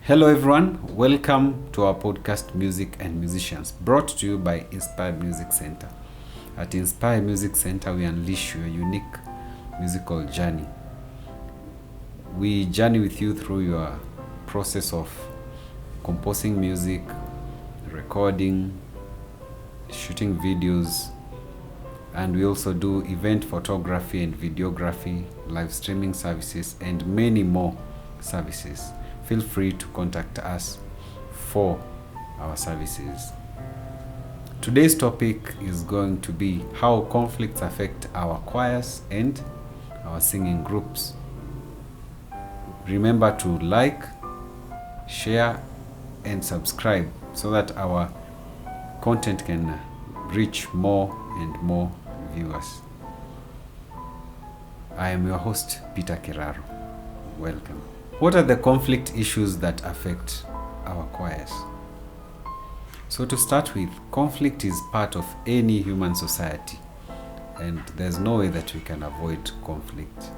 Hello everyone, welcome to our podcast Music and Musicians, brought to you by Inspire Music Center. At Inspire Music Center, we unleash your unique musical journey. We journey with you through your process of composing music, recording, shooting videos, and we also do event photography and videography, live streaming services, and many more services. Feel free to contact us for our services. Today's topic is going to be how conflicts affect our choirs and our singing groups. Remember to like, share, and subscribe so that our content can reach more and more viewers. I am your host, Peter Keraro. Welcome. What are the conflict issues that affect our choirs? So to start with, conflict is part of any human society, and there's no way that we can avoid conflict.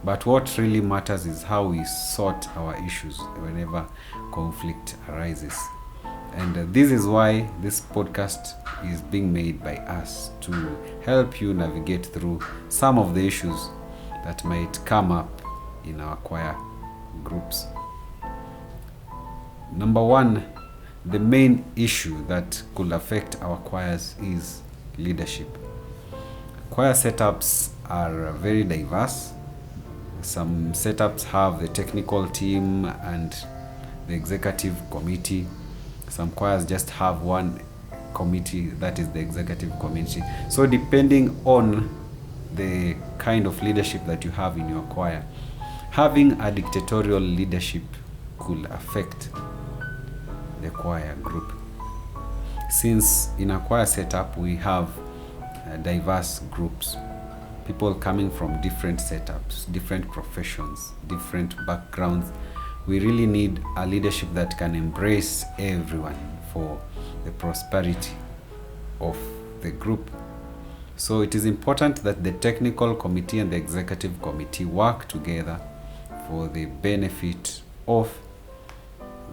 But what really matters is how we sort our issues whenever conflict arises. And this is why this podcast is being made by us to help you navigate through some of the issues that might come up in our choir groups. Number one, the main issue that could affect our choirs is leadership. Choir setups are very diverse. Some setups have the technical team and the executive committee. Some choirs just have one committee, that is the executive committee. So depending on the kind of leadership that you have in your choir, having a dictatorial leadership could affect the choir group. Since in a choir setup we have diverse groups, people coming from different setups, different professions, different backgrounds, we really need a leadership that can embrace everyone for the prosperity of the group. So it is important that the technical committee and the executive committee work together for the benefit of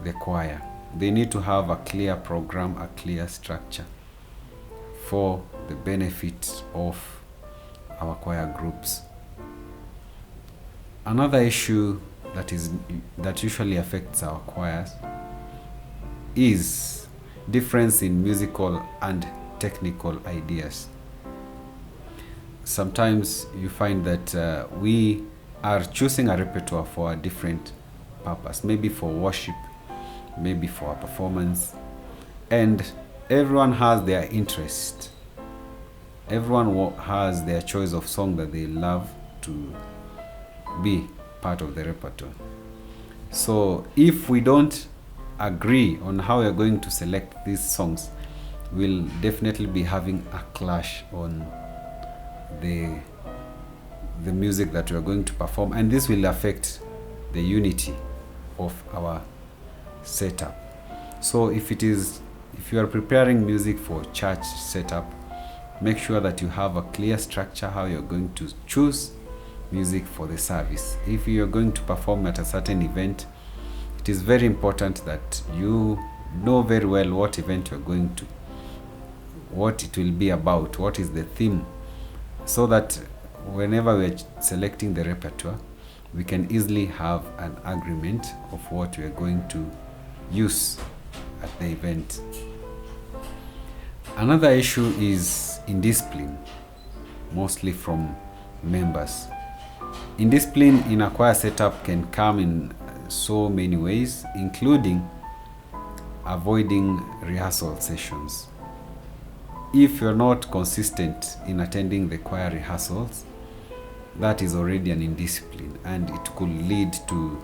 the choir. They need to have a clear program, a clear structure for the benefit of our choir groups. Another issue that usually affects our choirs is difference in musical and technical ideas. Sometimes you find that we are choosing a repertoire for a different purpose, maybe for worship, maybe for a performance, and everyone has their interest. Everyone has their choice of song that they love to be part of the repertoire. So if we don't agree on how we're going to select these songs, we'll definitely be having a clash on the music that we're going to perform, and this will affect the unity of our setup. So if you are preparing music for church setup, make sure that you have a clear structure how you're going to choose music for the service. If you're going to perform at a certain event, it is very important that you know very well what event you're going to, what it will be about, what is the theme, so that whenever we're selecting the repertoire, we can easily have an agreement of what we're going to use at the event. Another issue is indiscipline, mostly from members. Indiscipline in a choir setup can come in so many ways, including avoiding rehearsal sessions. If you're not consistent in attending the choir rehearsals, that is already an indiscipline, and it could lead to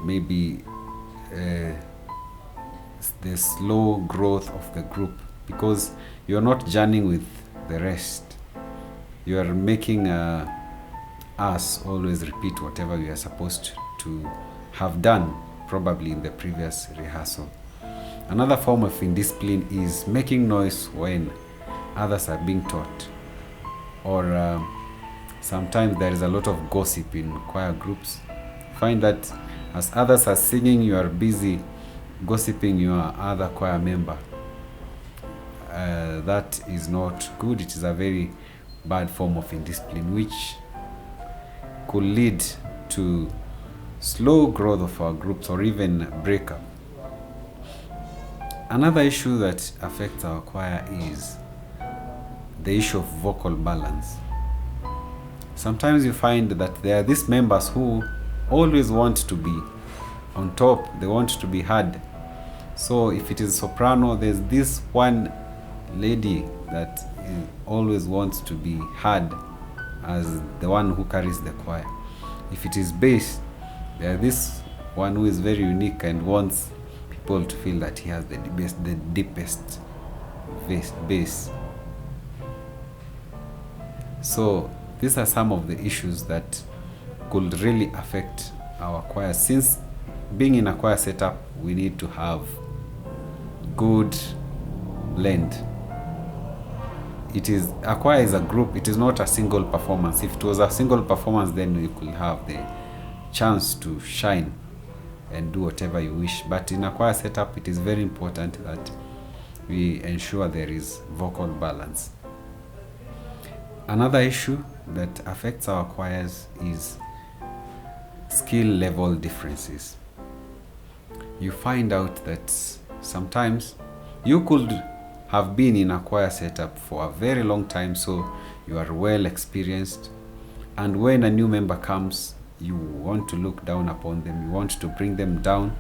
maybe the slow growth of the group, because you're not journeying with the rest. You are making us always repeat whatever we are supposed to have done, probably in the previous rehearsal. Another form of indiscipline is making noise when others are being taught, or sometimes there is a lot of gossip in choir groups. Find that As others are singing, you are busy gossiping your other choir member. That is not good. It is a very bad form of indiscipline, which could lead to slow growth of our groups or even breakup. Another issue that affects our choir is the issue of vocal balance. Sometimes you find that there are these members who always want to be on top, they want to be heard. So if it is soprano, there's this one lady that always wants to be heard as the one who carries the choir. If it is bass, there is this one who is very unique and wants people to feel that he has the deepest bass. So these are some of the issues that could really affect our choir. Since being in a choir setup, we need to have good blend. A choir is a group. It is not a single performance. If it was a single performance, then you could have the chance to shine and do whatever you wish. But in a choir setup, it is very important that we ensure there is vocal balance. Another issue that affects our choirs is skill level differences. You find out that sometimes you could have been in a choir setup for a very long time, so you are well experienced, and when a new member comes, you want to look down upon them, you want to bring them down,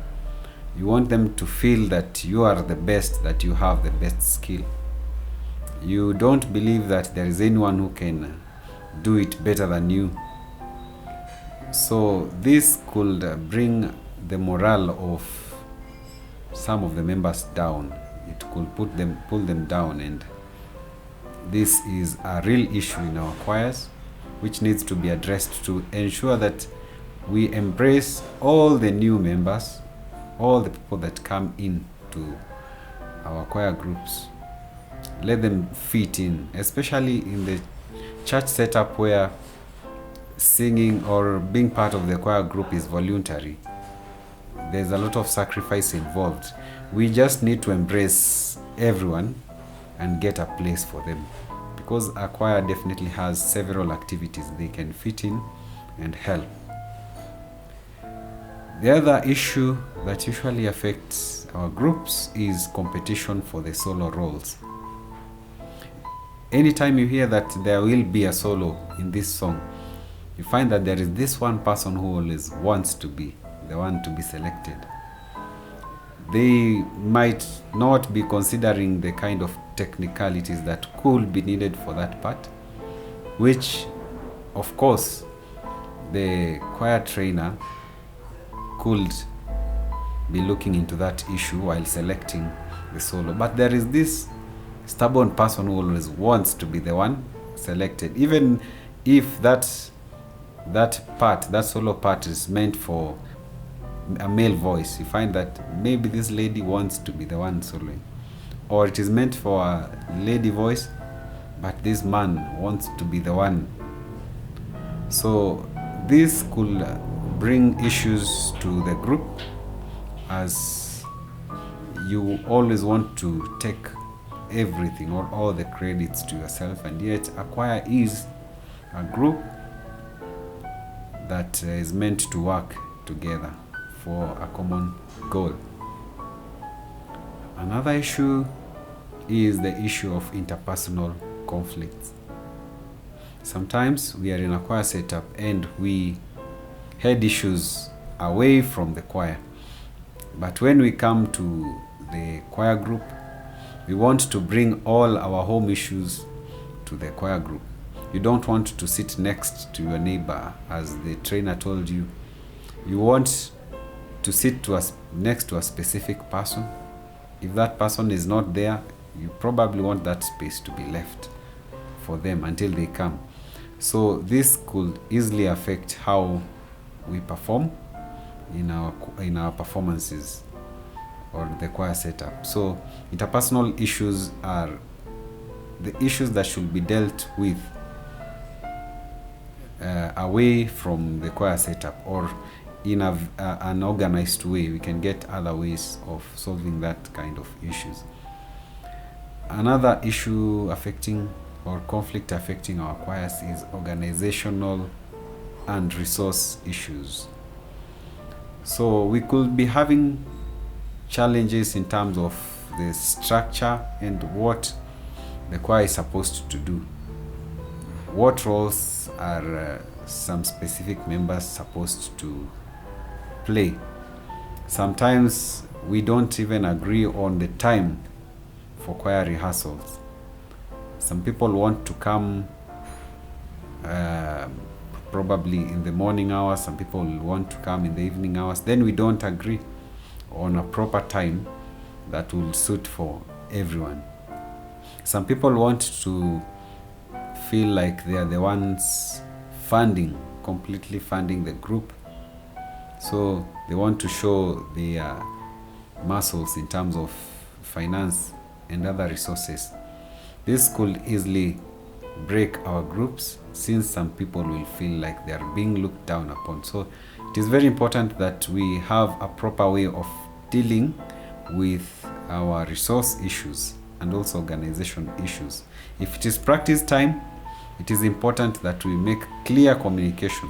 you want them to feel that you are the best, that you have the best skill. You don't believe that there is anyone who can do it better than you. So this could bring the morale of some of the members down. It could pull them down, and this is a real issue in our choirs, which needs to be addressed to ensure that we embrace all the new members, all the people that come in to our choir groups. Let them fit in, especially in the church setup where singing or being part of the choir group is voluntary. There's a lot of sacrifice involved. We just need to embrace everyone and get a place for them, because a choir definitely has several activities they can fit in and help. The other issue that usually affects our groups is competition for the solo roles. Anytime you hear that there will be a solo in this song, you find that there is this one person who always wants to be the one to be selected. They might not be considering the kind of technicalities that could be needed for that part, which, of course, the choir trainer could be looking into that issue while selecting the solo. But there is this stubborn person who always wants to be the one selected, even if that solo part is meant for a male voice. You find that maybe this lady wants to be the one soloing, or it is meant for a lady voice, but this man wants to be the one. So this could bring issues to the group, as you always want to take everything or all the credits to yourself, and yet a choir is a group that is meant to work together for a common goal. Another issue is the issue of interpersonal conflicts. Sometimes we are in a choir setup and we had issues away from the choir, but when we come to the choir group, we want to bring all our home issues to the choir group. You don't want to sit next to your neighbor, as the trainer told you. You want to sit next to a specific person. If that person is not there, you probably want that space to be left for them until they come. So this could easily affect how we perform in our performances or the choir setup. So interpersonal issues are the issues that should be dealt with away from the choir setup, or in an organized way, we can get other ways of solving that kind of issues. Another issue affecting or conflict affecting our choirs is organizational and resource issues. So we could be having challenges in terms of the structure and what the choir is supposed to do. What roles are some specific members supposed to play? Sometimes we don't even agree on the time for choir rehearsals. Some people want to come probably in the morning hours, some people want to come in the evening hours. Then we don't agree on a proper time that will suit for everyone. Some people want to feel like they are the ones completely funding the group. So they want to show their muscles in terms of finance and other resources. This could easily break our groups, since some people will feel like they are being looked down upon. So it is very important that we have a proper way of dealing with our resource issues and also organization issues. If it is practice time, it is important that we make clear communication.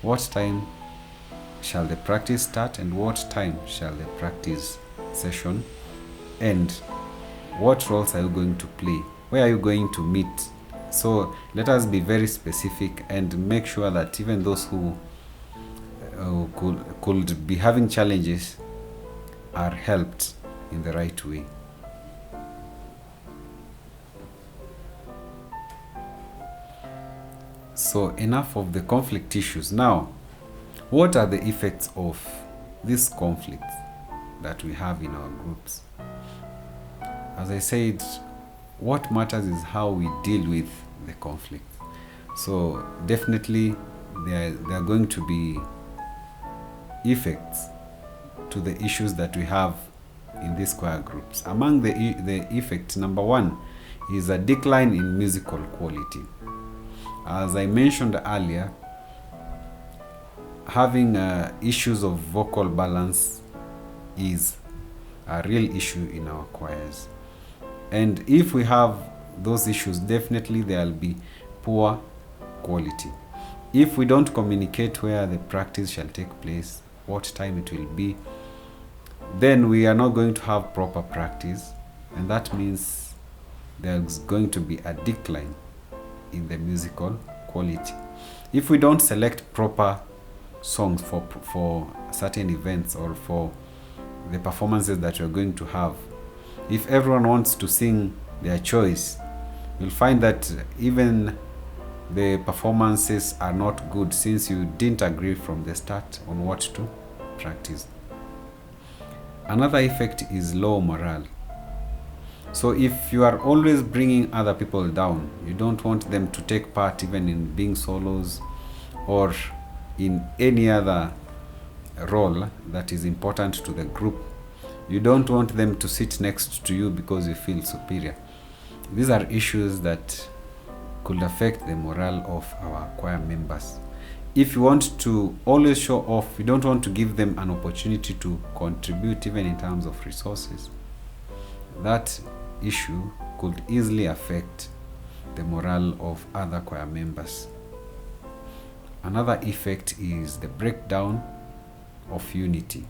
What time shall the practice start and what time shall the practice session end? What roles are you going to play? Where are you going to meet? So let us be very specific and make sure that even those who could be having challenges are helped in the right way. So enough of the conflict issues. Now, what are the effects of these conflicts that we have in our groups? As I said, what matters is how we deal with the conflict. So definitely there are going to be effects to the issues that we have in these choir groups. Among the effects, number one is a decline in musical quality. As I mentioned earlier, having issues of vocal balance is a real issue in our choirs. And if we have those issues, definitely there will be poor quality. If we don't communicate where the practice shall take place, what time it will be, then we are not going to have proper practice, and that means there's going to be a decline in the musical quality. If we don't select proper songs for certain events or for the performances that we're going to have, if everyone wants to sing their choice, you'll find that even the performances are not good, since you didn't agree from the start on what to practice. Another effect is low morale. So if you are always bringing other people down, you don't want them to take part even in being solos or in any other role that is important to the group. You don't want them to sit next to you because you feel superior. These are issues that could affect the morale of our choir members. If you want to always show off, you don't want to give them an opportunity to contribute even in terms of resources. That issue could easily affect the morale of other choir members. Another effect is the breakdown of unity.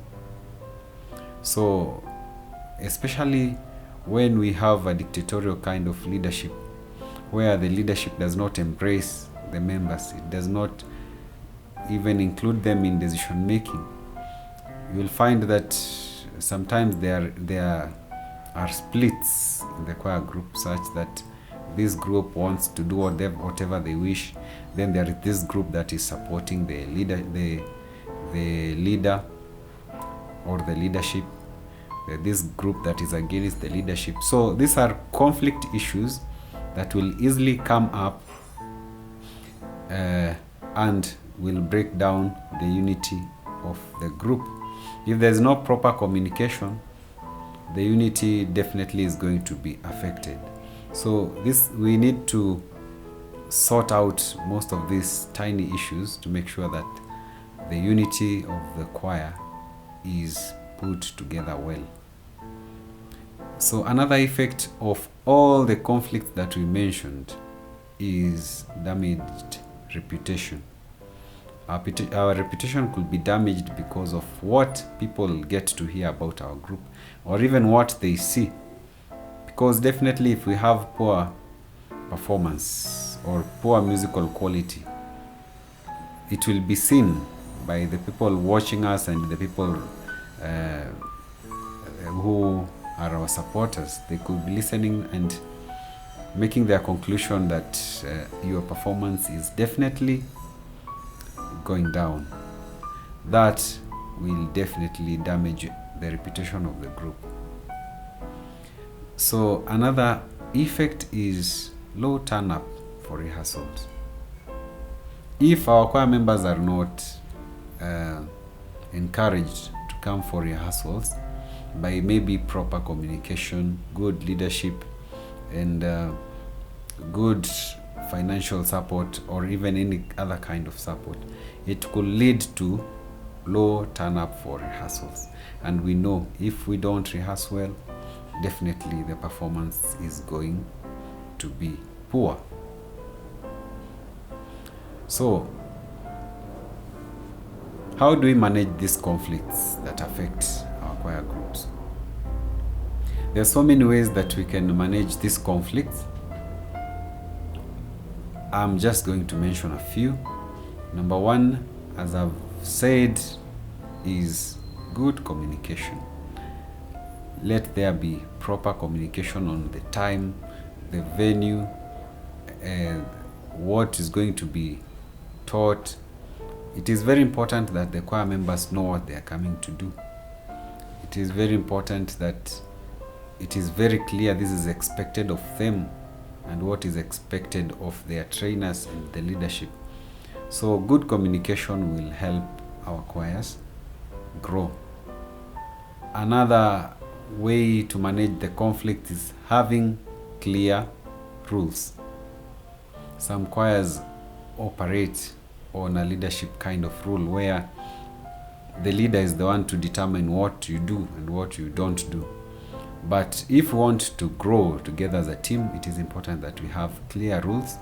So, especially when we have a dictatorial kind of leadership, where the leadership does not embrace the members, it does not even include them in decision making, you will find that sometimes there are splits in the choir group, such that this group wants to do whatever they wish. Then there is this group that is supporting the leader or the leadership. This group that is against the leadership. So these are conflict issues that will easily come up and will break down the unity of the group. If there's no proper communication, the unity definitely is going to be affected. So we need to sort out most of these tiny issues to make sure that the unity of the choir is put together well. So another effect of all the conflicts that we mentioned is damaged reputation. Our reputation could be damaged because of what people get to hear about our group, or even what they see. Because definitely if we have poor performance or poor musical quality, it will be seen by the people watching us and the people who are our supporters. They could be listening and making their conclusion that your performance is definitely going down. That will definitely damage the reputation of the group. So another effect is low turn up for rehearsals. If our choir members are not encouraged to come for rehearsals by maybe proper communication, good leadership, and good financial support, or even any other kind of support, it could lead to low turn up for rehearsals. And we know if we don't rehearse well, definitely the performance is going to be poor. So how do we manage these conflicts that affect our choir groups? There are so many ways that we can manage these conflicts. I'm just going to mention a few. Number one, as I've said, is good communication. Let there be proper communication on the time, the venue, what is going to be taught. It is very important that the choir members know what they are coming to do. It is very important that it is very clear this is expected of them and what is expected of their trainers and the leadership. So good communication will help our choirs grow. Another way to manage the conflict is having clear rules. Some choirs operate on a leadership kind of rule where the leader is the one to determine what you do and what you don't do. But if we want to grow together as a team, it is important that we have clear rules.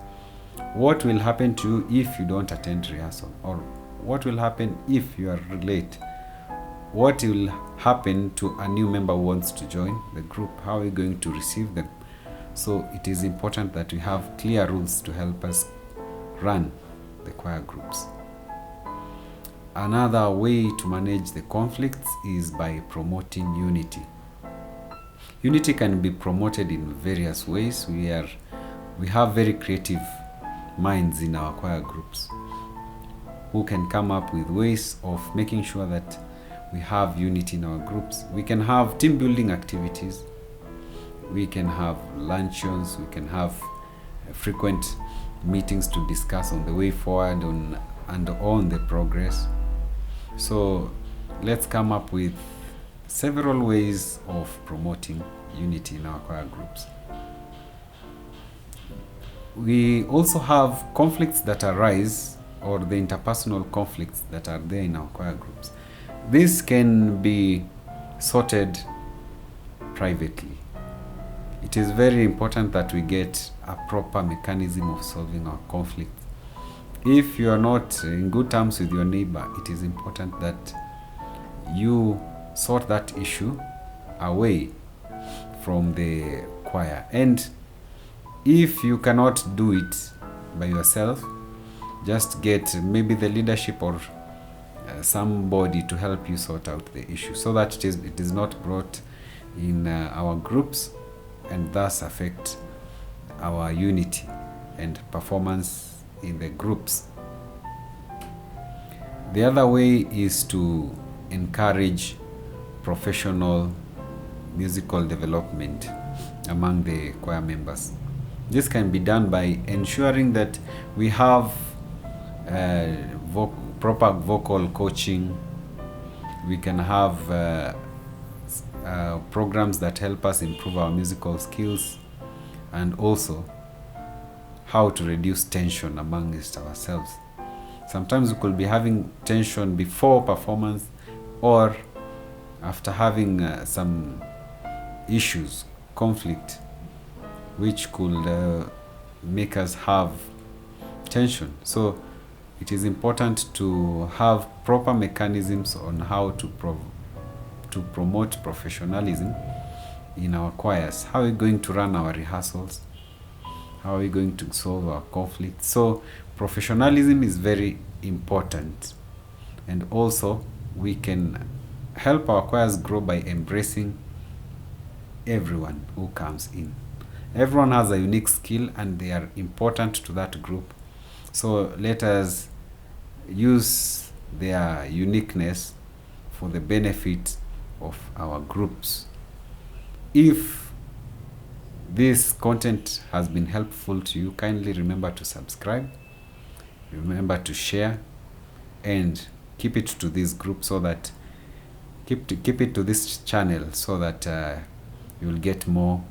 What will happen to you if you don't attend rehearsal? Or what will happen if you are late? What will happen to a new member who wants to join the group? How are we going to receive them? So it is important that we have clear rules to help us run the choir groups. Another way to manage the conflicts is by promoting unity. Unity can be promoted in various ways. We have very creative minds in our choir groups who can come up with ways of making sure that we have unity in our groups. We can have team building activities. We can have luncheons. We can have frequent meetings to discuss on the way forward and on the progress. So let's come up with several ways of promoting unity in our choir groups. We also have conflicts that arise, or the interpersonal conflicts that are there in our choir groups. This can be sorted privately. It is very important that we get a proper mechanism of solving our conflicts. If you are not in good terms with your neighbor, it is important that you sort that issue away from the choir. And if you cannot do it by yourself, just get maybe the leadership or somebody to help you sort out the issue, so that it is not brought in our groups and thus affect our unity and performance in the groups. The other way is to encourage professional musical development among the choir members. This can be done by ensuring that we have proper vocal coaching. We can have programs that help us improve our musical skills, and also how to reduce tension amongst ourselves. Sometimes we could be having tension before performance or after having some issues, conflict, which could make us have tension. So it is important to have proper mechanisms on how to promote professionalism in our choirs. How are we going to run our rehearsals? How are we going to solve our conflicts? So professionalism is very important, and also we can help our choirs grow by embracing everyone who comes in. Everyone has a unique skill and they are important to that group. So let us use their uniqueness for the benefit of our groups. If this content has been helpful to you, kindly remember to subscribe, remember to share, and keep it to this group so that keep it to this channel so that you will get more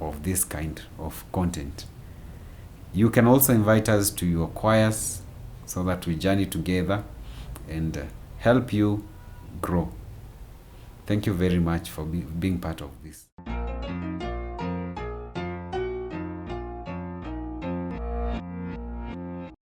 of this kind of content. You can also invite us to your choirs so that we journey together and help you grow. Thank you very much for being part of this.